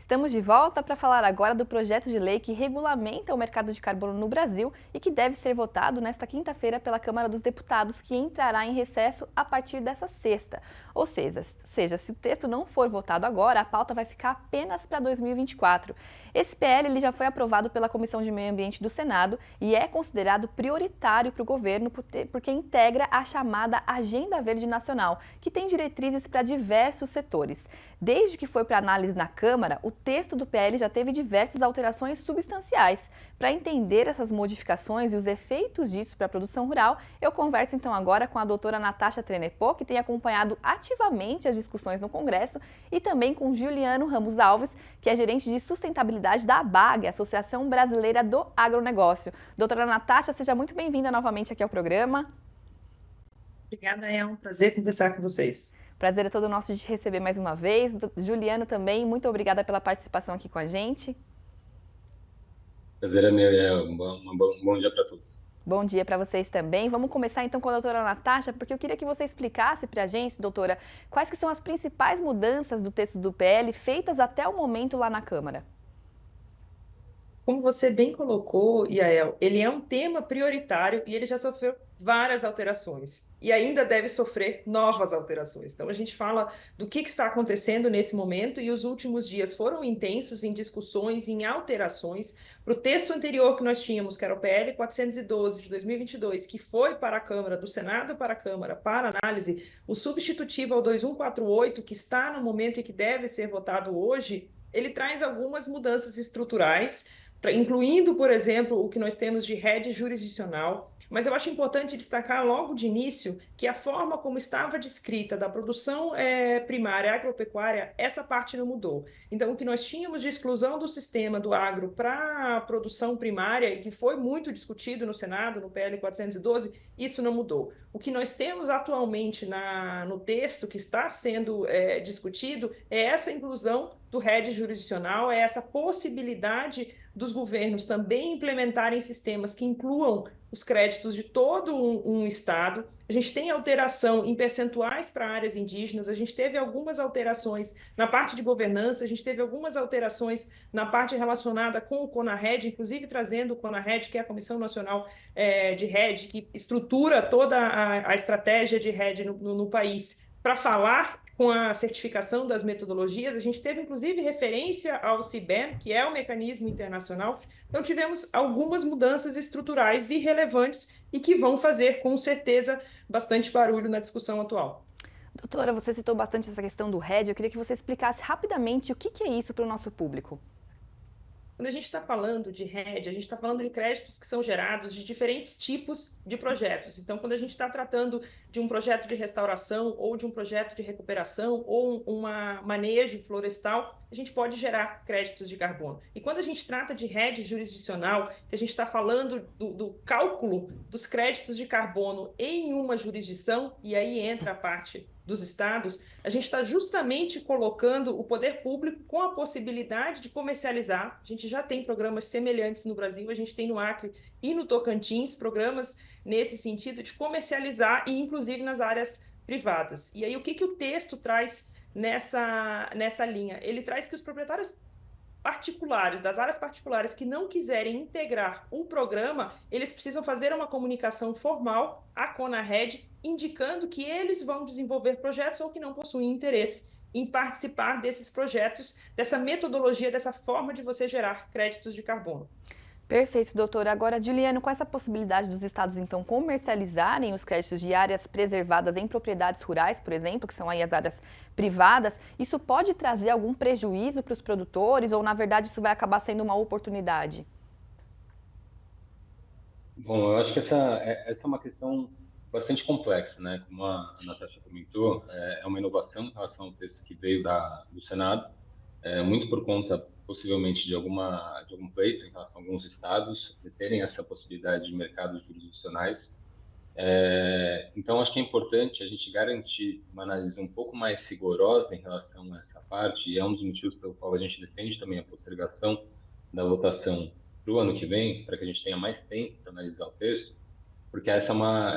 Estamos de volta para falar agora do projeto de lei que regulamenta o mercado de carbono no Brasil e que deve ser votado nesta quinta-feira pela Câmara dos Deputados, que entrará em recesso a partir dessa sexta. Ou seja, se o texto não for votado agora, a pauta vai ficar apenas para 2024. Esse PL ele já foi aprovado pela Comissão de Meio Ambiente do Senado e é considerado prioritário para o governo porque integra a chamada Agenda Verde Nacional, que tem diretrizes para diversos setores. Desde que foi para análise na Câmara, o texto do PL já teve diversas alterações substanciais. Para entender essas modificações e os efeitos disso para a produção rural, eu converso então agora com a doutora Natasha Trenepô, que tem acompanhado ativamente as discussões no Congresso, e também com Juliano Ramos Alves, que é gerente de sustentabilidade da ABAG, Associação Brasileira do Agronegócio. Doutora Natasha, seja muito bem-vinda novamente aqui ao programa. Obrigada, é um prazer conversar com vocês. Prazer é todo nosso de te receber mais uma vez. Juliano também, muito obrigada pela participação aqui com a gente. Prazer é meu, um bom dia para todos. Bom dia para vocês também. Vamos começar então com a doutora Natasha, porque eu queria que você explicasse para a gente, doutora, quais que são as principais mudanças do texto do PL feitas até o momento lá na Câmara. Como você bem colocou, Yael, ele é um tema prioritário e ele já sofreu várias alterações e ainda deve sofrer novas alterações. Então, a gente fala do que está acontecendo nesse momento e os últimos dias foram intensos em discussões, em alterações para o texto anterior que nós tínhamos, que era o PL 412 de 2022, que foi para a Câmara, do Senado para a Câmara, para análise, o substitutivo ao 2148, que está no momento e que deve ser votado hoje, ele traz algumas mudanças estruturais, incluindo, por exemplo, o que nós temos de rede jurisdicional. Mas eu acho importante destacar logo de início que a forma como estava descrita da produção primária agropecuária, essa parte não mudou. Então, o que nós tínhamos de exclusão do sistema do agro para a produção primária, e que foi muito discutido no Senado, no PL 412, isso não mudou. O que nós temos atualmente no texto que está sendo discutido é essa inclusão do rede jurisdicional, é essa possibilidade dos governos também implementarem sistemas que incluam os créditos de todo um estado. A gente tem alteração em percentuais para áreas indígenas, a gente teve algumas alterações na parte de governança, a gente teve algumas alterações na parte relacionada com o CONARRED, inclusive trazendo o CONARRED, que é a Comissão Nacional de RED, que estrutura toda a estratégia de RED no país, para falar com a certificação das metodologias. A gente teve, inclusive, referência ao CBAM, que é o mecanismo internacional. Então, tivemos algumas mudanças estruturais e relevantes e que vão fazer, com certeza, bastante barulho na discussão atual. Doutora, você citou bastante essa questão do RED. Eu queria que você explicasse rapidamente o que é isso para o nosso público. Quando a gente está falando de RED, a gente está falando de créditos que são gerados de diferentes tipos de projetos. Então, quando a gente está tratando de um projeto de restauração ou de um projeto de recuperação ou um manejo florestal, a gente pode gerar créditos de carbono. E quando a gente trata de RED jurisdicional, que a gente está falando do cálculo dos créditos de carbono em uma jurisdição, e aí entra a parte dos estados, a gente está justamente colocando o poder público com a possibilidade de comercializar. A gente já tem programas semelhantes no Brasil, a gente tem no Acre e no Tocantins programas nesse sentido de comercializar e inclusive nas áreas privadas. E aí o que o texto traz nessa linha? Ele traz que os proprietários particulares, das áreas particulares que não quiserem integrar o programa, eles precisam fazer uma comunicação formal à CONARRED, indicando que eles vão desenvolver projetos ou que não possuem interesse em participar desses projetos, dessa metodologia, dessa forma de você gerar créditos de carbono. Perfeito, doutora. Agora, Juliano, com essa possibilidade dos estados, então, comercializarem os créditos de áreas preservadas em propriedades rurais, por exemplo, que são aí as áreas privadas, isso pode trazer algum prejuízo para os produtores ou, na verdade, isso vai acabar sendo uma oportunidade? Bom, eu acho que essa é uma questão bastante complexa, né? Como a Natasha comentou, é uma inovação em relação ao texto que veio do Senado, muito por conta, possivelmente, de algum pleito em relação a alguns estados de terem essa possibilidade de mercados jurisdicionais. Então, acho que é importante a gente garantir uma análise um pouco mais rigorosa em relação a essa parte, e é um dos motivos pelo qual a gente defende também a postergação da votação para o ano que vem, para que a gente tenha mais tempo para analisar o texto, porque essa é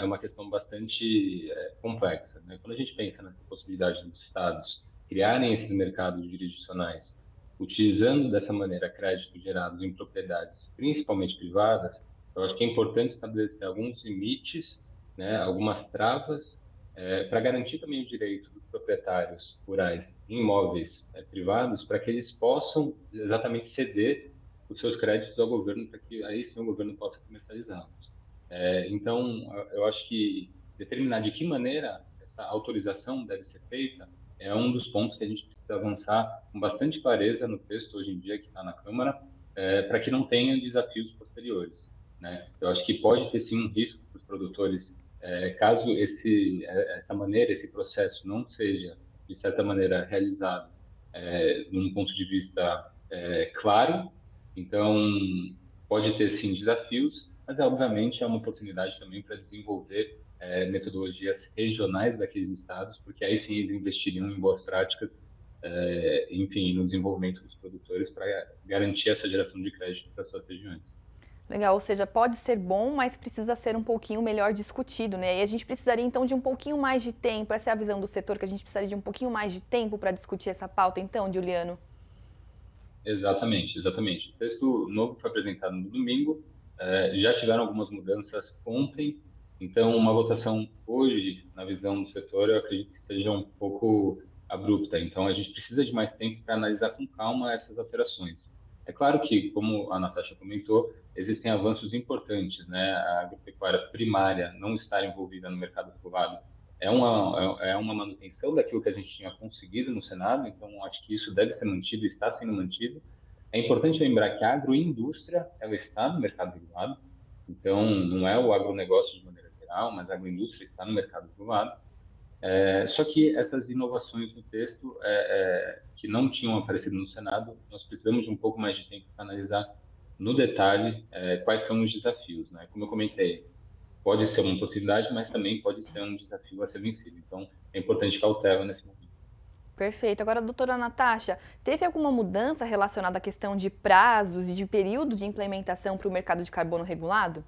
uma questão bastante complexa, né? Quando a gente pensa nessa possibilidade dos estados criarem esses mercados jurisdicionais utilizando dessa maneira créditos gerados em propriedades, principalmente privadas, eu acho que é importante estabelecer alguns limites, né, algumas travas, para garantir também o direito dos proprietários rurais em imóveis privados, para que eles possam exatamente ceder os seus créditos ao governo, para que aí sim o governo possa comercializá-los. Então, eu acho que determinar de que maneira essa autorização deve ser feita é um dos pontos que a gente precisa avançar com bastante clareza no texto hoje em dia que está na Câmara, para que não tenha desafios posteriores, né? Eu acho que pode ter sim um risco para os produtores, caso essa maneira, esse processo não seja, de certa maneira, realizado de um ponto de vista claro. Então, pode ter sim desafios, mas obviamente é uma oportunidade também para desenvolver metodologias regionais daqueles estados, porque aí sim eles investiriam em boas práticas, enfim, no desenvolvimento dos produtores para garantir essa geração de crédito para suas regiões. Legal, ou seja, pode ser bom, mas precisa ser um pouquinho melhor discutido, né? E a gente precisaria então de um pouquinho mais de tempo, essa é a visão do setor, que a gente precisaria de um pouquinho mais de tempo para discutir essa pauta, então, Juliano? Exatamente, exatamente. O texto novo foi apresentado no domingo, já tiveram algumas mudanças ontem, então uma votação hoje, na visão do setor, eu acredito que seja um pouco abrupta. Então a gente precisa de mais tempo para analisar com calma essas alterações. É claro que, como a Natasha comentou, existem avanços importantes, né? A agropecuária primária não estar envolvida no mercado privado é uma manutenção daquilo que a gente tinha conseguido no Senado, então acho que isso deve ser mantido, está sendo mantido. É importante lembrar que a agroindústria ela está no mercado regulado, então não é o agronegócio de maneira geral, mas a agroindústria está no mercado regulado. Só que essas inovações no texto que não tinham aparecido no Senado, nós precisamos de um pouco mais de tempo para analisar no detalhe quais são os desafios, né? Como eu comentei, pode ser uma possibilidade, mas também pode ser um desafio a ser vencido. Então, é importante cautela nesse momento. Perfeito. Agora, doutora Natasha, teve alguma mudança relacionada à questão de prazos e de período de implementação para o mercado de carbono regulado?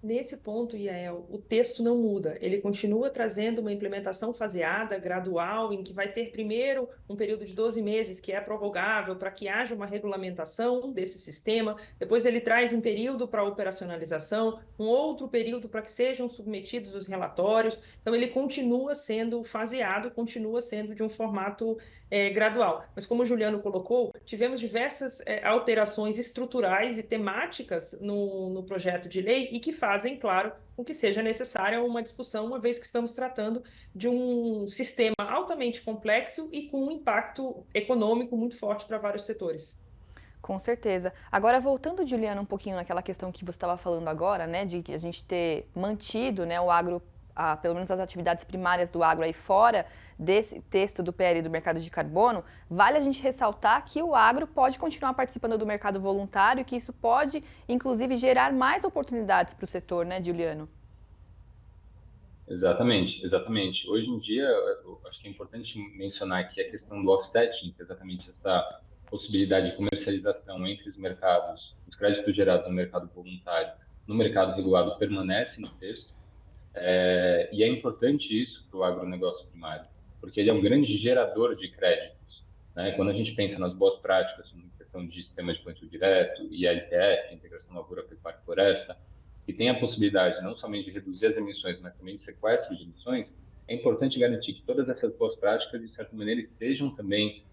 Nesse ponto, Yael, o texto não muda, ele continua trazendo uma implementação faseada, gradual, em que vai ter primeiro um período de 12 meses, que é prorrogável, para que haja uma regulamentação desse sistema, depois ele traz um período para operacionalização, um outro período para que sejam submetidos os relatórios, então ele continua sendo faseado, continua sendo de um formato gradual. Mas como o Juliano colocou, tivemos diversas alterações estruturais e temáticas no projeto de lei e que fazem, claro, com que seja necessária uma discussão, uma vez que estamos tratando de um sistema altamente complexo e com um impacto econômico muito forte para vários setores. Com certeza. Agora, voltando, Juliana, um pouquinho naquela questão que você estava falando agora, né, de a gente ter mantido, né, o agro, pelo menos as atividades primárias do agro aí fora desse texto do PL do mercado de carbono, vale a gente ressaltar que o agro pode continuar participando do mercado voluntário e que isso pode, inclusive, gerar mais oportunidades para o setor, né, Juliano? Exatamente, exatamente. Hoje em dia, eu acho que é importante mencionar aqui a questão do offsetting, que é exatamente essa possibilidade de comercialização entre os mercados, os créditos gerados no mercado voluntário, no mercado regulado, permanece no texto. E é importante isso para o agronegócio primário, porque ele é um grande gerador de créditos, né? Quando a gente pensa nas boas práticas, em questão de sistema de plantio direto, ILPF, integração lavoura, pecuária e floresta, que tem a possibilidade não somente de reduzir as emissões, mas também de sequestro de emissões, é importante garantir que todas essas boas práticas, de certa maneira, sejam também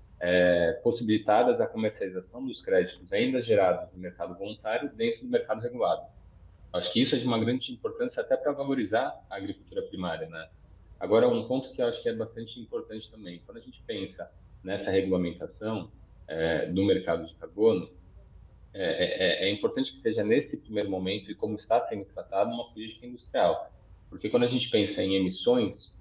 possibilitadas a comercialização dos créditos ainda gerados no mercado voluntário dentro do mercado regulado. Acho que isso é de uma grande importância até para valorizar a agricultura primária, né? Agora, um ponto que eu acho que é bastante importante também, quando a gente pensa nessa regulamentação do mercado de carbono, é importante que seja nesse primeiro momento e como está sendo tratado uma política industrial, porque quando a gente pensa em emissões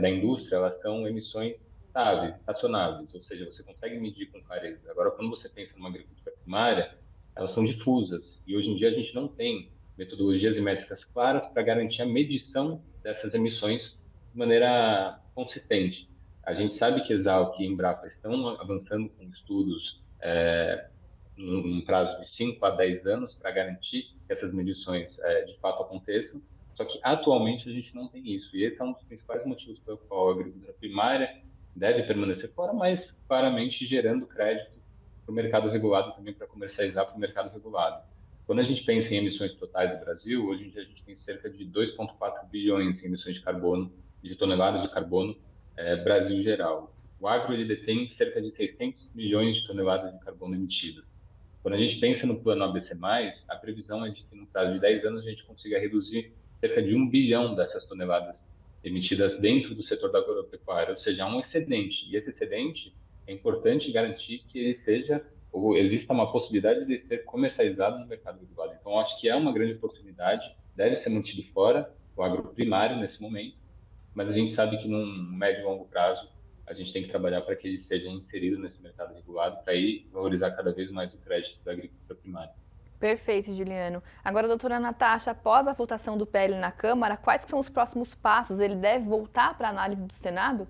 da indústria, elas são emissões estáveis, estacionáveis, ou seja, você consegue medir com clareza. Agora, quando você pensa numa agricultura primária, elas são difusas e hoje em dia a gente não tem metodologias e métricas claras para garantir a medição dessas emissões de maneira consistente. A gente sabe que Exalc e Embrapa estão avançando com estudos num prazo de 5 a 10 anos para garantir que essas medições de fato aconteçam, só que atualmente a gente não tem isso, e esse é um dos principais motivos pelo qual a agricultura primária deve permanecer fora, mas claramente gerando crédito para o mercado regulado também, para comercializar para o mercado regulado. Quando a gente pensa em emissões totais do Brasil, hoje em dia a gente tem cerca de 2,4 bilhões em emissões de carbono, de toneladas de carbono, Brasil geral. O agro ele detém cerca de 600 milhões de toneladas de carbono emitidas. Quando a gente pensa no plano ABC+, a previsão é de que no prazo de 10 anos a gente consiga reduzir cerca de 1 bilhão dessas toneladas emitidas dentro do setor da agropecuária, ou seja, há um excedente. E esse excedente é importante garantir que ele seja, ou exista uma possibilidade de ser comercializado no mercado regulado. Então, acho que é uma grande oportunidade, deve ser mantido fora o agroprimário nesse momento, mas a gente sabe que num médio e longo prazo a gente tem que trabalhar para que ele seja inserido nesse mercado regulado, para aí valorizar cada vez mais o crédito da agricultura primária. Perfeito, Juliano. Agora, doutora Natasha, após a votação do PL na Câmara, quais são os próximos passos? Ele deve voltar para a análise do Senado?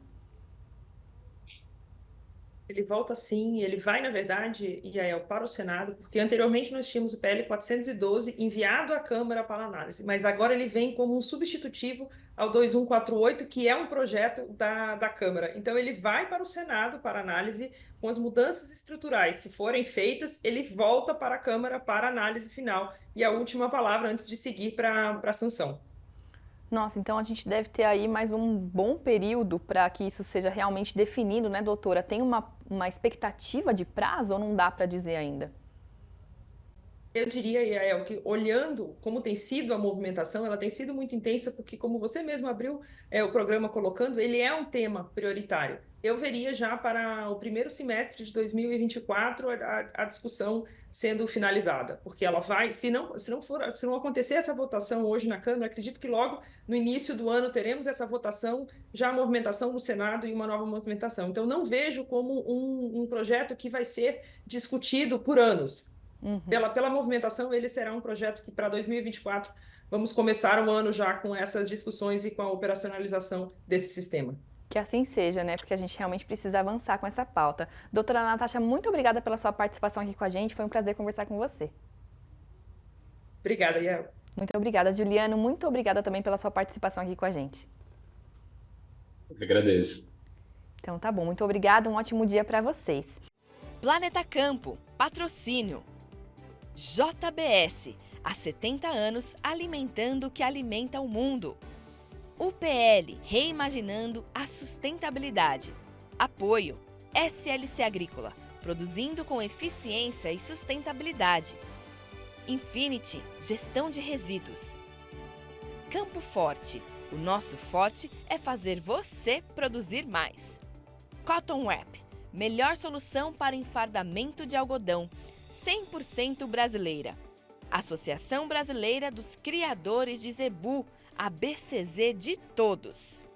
Ele volta sim, ele vai, na verdade, Yael, para o Senado, porque anteriormente nós tínhamos o PL 412 enviado à Câmara para análise, mas agora ele vem como um substitutivo ao 2148, que é um projeto da Câmara. Então, ele vai para o Senado para análise com as mudanças estruturais. Se forem feitas, ele volta para a Câmara para análise final e a última palavra antes de seguir para a sanção. Nossa, então a gente deve ter aí mais um bom período para que isso seja realmente definido, né, doutora? Tem uma expectativa de prazo ou não dá para dizer ainda? Eu diria, Yael, que olhando como tem sido a movimentação, ela tem sido muito intensa, porque como você mesmo abriu o programa colocando, ele é um tema prioritário. Eu veria já para o primeiro semestre de 2024 a discussão sendo finalizada, porque ela vai, se não acontecer essa votação hoje na Câmara, acredito que logo no início do ano teremos essa votação, já a movimentação no Senado e uma nova movimentação. Então, não vejo como um projeto que vai ser discutido por anos. Pela movimentação, ele será um projeto que para 2024 vamos começar o ano já com essas discussões e com a operacionalização desse sistema. Que assim seja, né? Porque a gente realmente precisa avançar com essa pauta. Doutora Natasha, muito obrigada pela sua participação aqui com a gente. Foi um prazer conversar com você. Obrigada, Yael. Muito obrigada, Juliano. Muito obrigada também pela sua participação aqui com a gente. Eu que agradeço. Então tá bom. Muito obrigada. Um ótimo dia para vocês. Planeta Campo, patrocínio. JBS, há 70 anos alimentando o que alimenta o mundo. UPL, reimaginando a sustentabilidade. Apoio, SLC Agrícola, produzindo com eficiência e sustentabilidade. Infinity, gestão de resíduos. Campo Forte, o nosso forte é fazer você produzir mais. Cotton Wrap, melhor solução para enfardamento de algodão, 100% brasileira. Associação Brasileira dos Criadores de Zebu, a BCZ de todos.